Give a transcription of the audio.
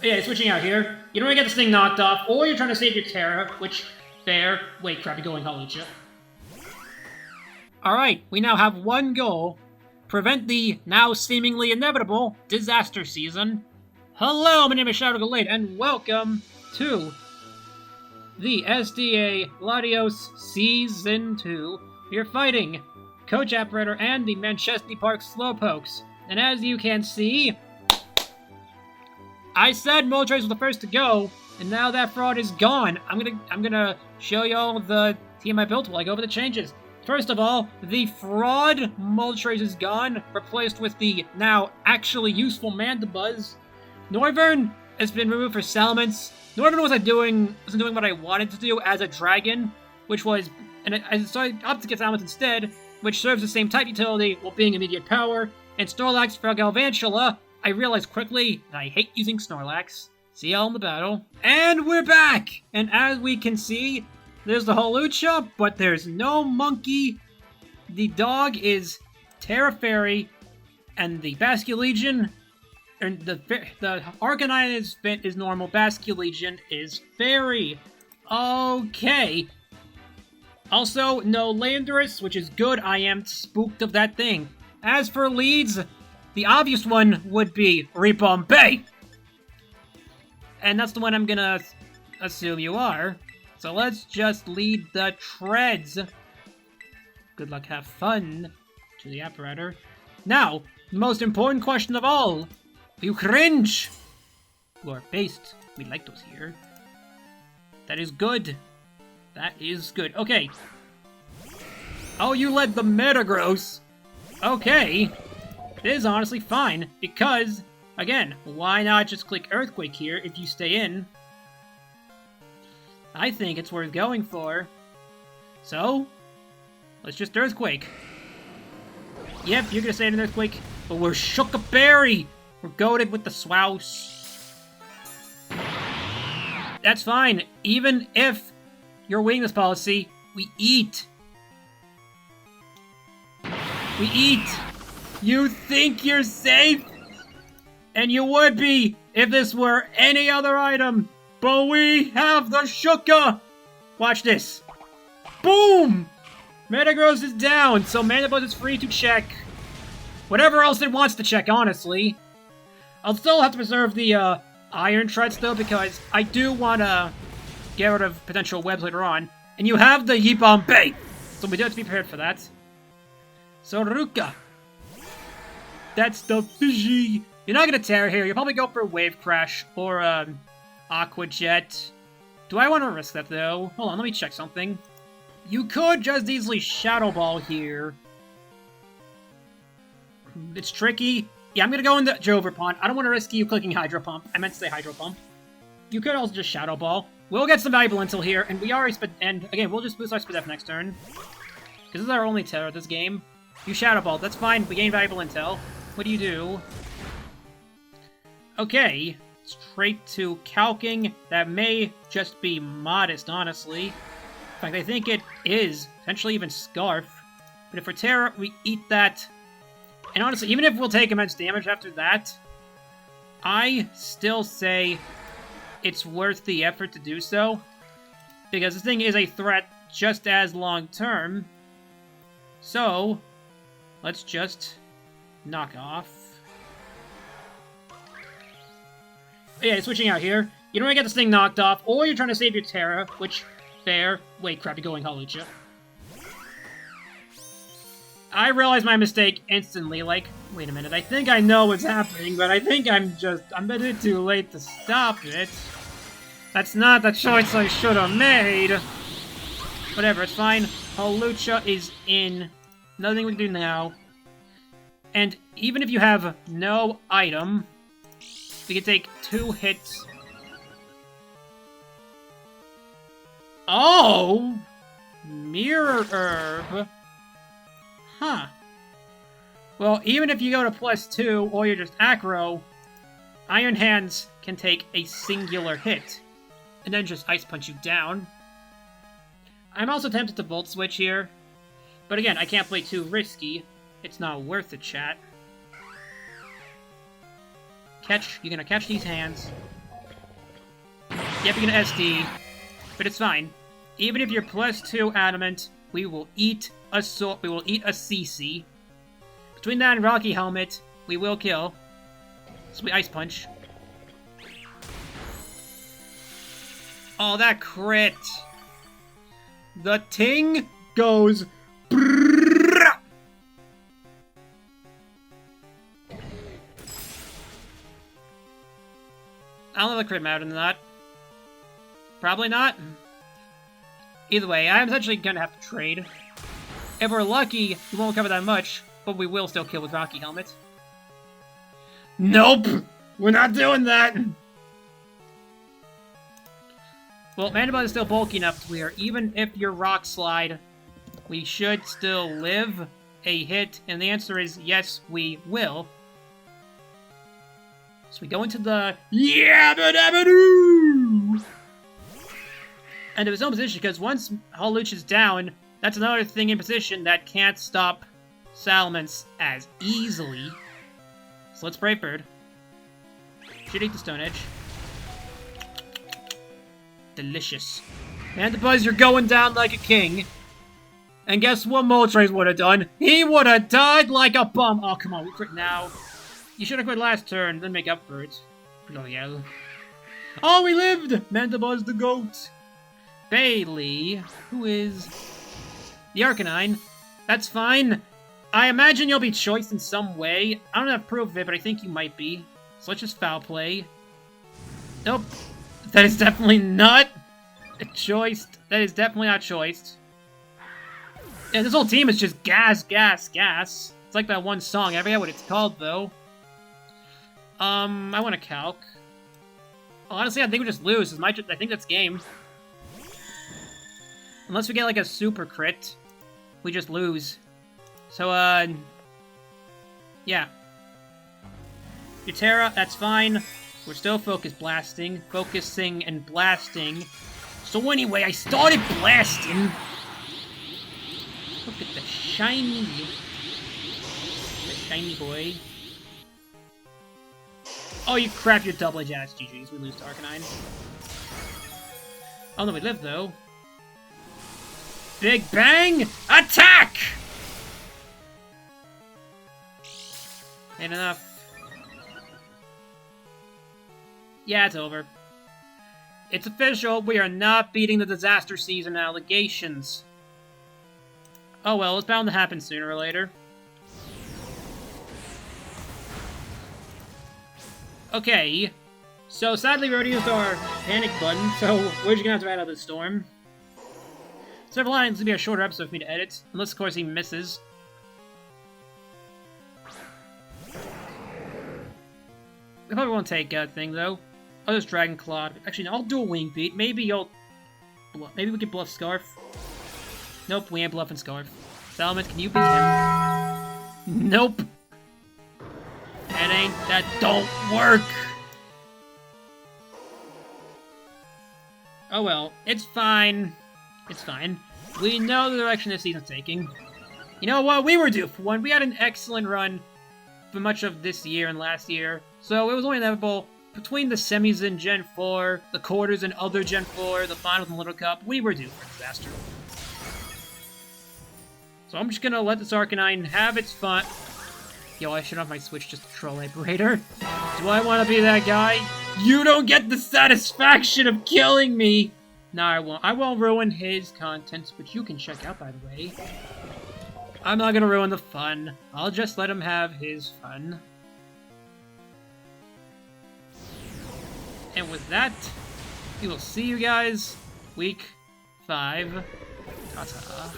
Yeah, switching out here. You don't want to get this thing knocked off, or you're trying to save your Tera, which, fair. Wait, crap, you're going Hawlucha. Alright, we now have one goal. Prevent the now seemingly inevitable disaster season. Hello, my name is Gallade, and welcome to the SDA Latios Season 2. You're fighting Coach Apparator and the Machesney Park Slowpokes. And as you can see, I said Moltres was the first to go, and now that fraud is gone. I'm gonna show you all the team I built while I go over the changes. First of all, the fraud Moltres is gone, replaced with the now actually useful Mandibuzz. Noivern has been removed for Salamence. Noivern wasn't doing what I wanted to do as a dragon, which was, and I decided to get Salamence instead, which serves the same type utility while being immediate power. And Snorlax for Galvantula, I realized quickly that I hate using Snorlax. See y'all in the battle. And we're back! And as we can see, there's the Hawlucha, but there's no monkey. The dog is Tera Fairy, and the Basculegion, and the Arcanine is normal, Basculegion is Fairy. Okay. Also, no Landorus, which is good. I am spooked of that thing. As for leads, the obvious one would be Ribombay. And that's the one I'm gonna assume you are. So let's just lead the treads. Good luck, have fun to the apparator. Now, the most important question of all. You cringe! You are based. We like those here. That is good. That is good. Okay. Oh, you led the Metagross. Okay. It is honestly fine, because, again, why not just click Earthquake here if you stay in? I think it's worth going for. So, let's just Earthquake. Yep, you're gonna stay in an Earthquake, but we're Shook-a-Berry! We're goated with the Swouse. That's fine, even if your weakness policy, we eat. We eat. You think you're safe? And you would be if this were any other item. But we have the Shuka! Watch this. Boom! Metagross is down, so Mandibuzz is free to check whatever else it wants to check, honestly. I'll still have to preserve the Iron Treads, though, because I do want to get rid of potential webs later on. And you have the Yibombay! So we do have to be prepared for that. So, Ruka. That's the fishy. You're not going to Tera here. You'll probably go for Wave Crash or Aqua Jet. Do I want to risk that, though? Hold on, let me check something. You could just easily Shadow Ball here. It's tricky. Yeah, I'm going to go into Jover Pond. I don't want to risk you clicking Hydro Pump. I meant to say Hydro Pump. You could also just Shadow Ball. We'll get some valuable intel here, and we already and again, we'll just boost our Spadef next turn. Because this is our only Tera this game. You Shadow Ball, that's fine, we gain valuable intel. What do you do? Okay, straight to Calking. That may just be modest, honestly. In fact, I think it is. Potentially even Scarf. But if for Tera, we eat that. And honestly, even if we'll take immense damage after that, I still say it's worth the effort to do so. Because this thing is a threat just as long-term. So, let's just knock off. Yeah, switching out here. You don't want to get this thing knocked off, or you're trying to save your Tera, which, fair. Wait, crap, you're going Hawlucha. I realized my mistake instantly, like, wait a minute, I think I know what's happening, but I think I'm a bit too late to stop it. That's not the choice I should have made. Whatever, it's fine. Hawlucha is in. Nothing we can do now. And even if you have no item, we can take 2 hits. Oh! Mirror Herb. Huh. Well, even if you go to +2, or you're just Acro, Iron Hands can take a singular hit, and then just Ice Punch you down. I'm also tempted to Volt Switch here, but again, I can't play too risky. It's not worth it, chat. You're gonna catch these hands. Yep, you're gonna SD, but it's fine. Even if you're +2 adamant, we will eat a CC. Between that and Rocky Helmet, we will kill. Sweet Ice Punch. Oh, that crit! The ting goes. Brrrr. I don't know if the crit mattered than that. Probably not. Either way, I'm essentially gonna have to trade. If we're lucky, we won't cover that much, but we will still kill with Rocky Helmet. Nope! We're not doing that! Well, Mandibuzz is still bulky enough to where even if you're Rock Slide, we should still live a hit, and the answer is yes, we will. So we go into the Yabba-dabba-doo! And it was no position, because once Hawlucha is down, that's another thing in position that can't stop Salamence as easily. So let's Brave Bird. Should eat the Stone Edge. Delicious. Mandibuzz, you're going down like a king. And guess what Moltres would have done? He would have died like a bum. Oh, come on, we quit now. You should have quit last turn, then make up for it. Bloody oh, we lived! Mandibuzz the goat. Bailey, who is the Arcanine. That's fine. I imagine you'll be choiced in some way. I don't have proof of it, but I think you might be. So let's just Foul Play. Nope. That is definitely not choiced. That is definitely not choiced. Yeah, this whole team is just gas, gas, gas. It's like that one song. I forget what it's called, though. I want to calc. Honestly, I think we just lose. I think that's game. Unless we get, like, a super crit, we just lose. So, yeah. Your Tera, that's fine. We're still focusing and blasting. So anyway, I started blasting. Look at the shiny boy. Oh, you crap, your double edge ass. GG's, we lose to Arcanine. Oh no, we live though. Big Bang! Attack! Ain't enough. Yeah, it's over. It's official, we are not beating the disaster season allegations. Oh well, it's bound to happen sooner or later. Okay, so sadly we already used our panic button, so we're just gonna have to ride out this storm. Several lines, will be a shorter episode for me to edit, unless of course he misses. We probably won't take a thing though. I'll just Dragon Claw. Actually, no, I'll do a Wing Beat. Maybe we can bluff Scarf. Nope, we ain't bluffing Scarf. Salamence, can you beat him? Nope. That don't work. Oh well, it's fine. It's fine. We know the direction this season's taking. You know what? We were due for one. We had an excellent run for much of this year and last year, so it was only inevitable. Between the semis in Gen 4, the quarters in other Gen 4, the finals in Little Cup, we were due for disaster. So I'm just gonna let this Arcanine have its fun. Yo, I should have my Switch just to troll Liberator. Do I want to be that guy? You don't get the satisfaction of killing me! No, I won't. I won't ruin his contents, which you can check out, by the way. I'm not gonna ruin the fun. I'll just let him have his fun. And with that, we will see you guys week 5. Ta-ta.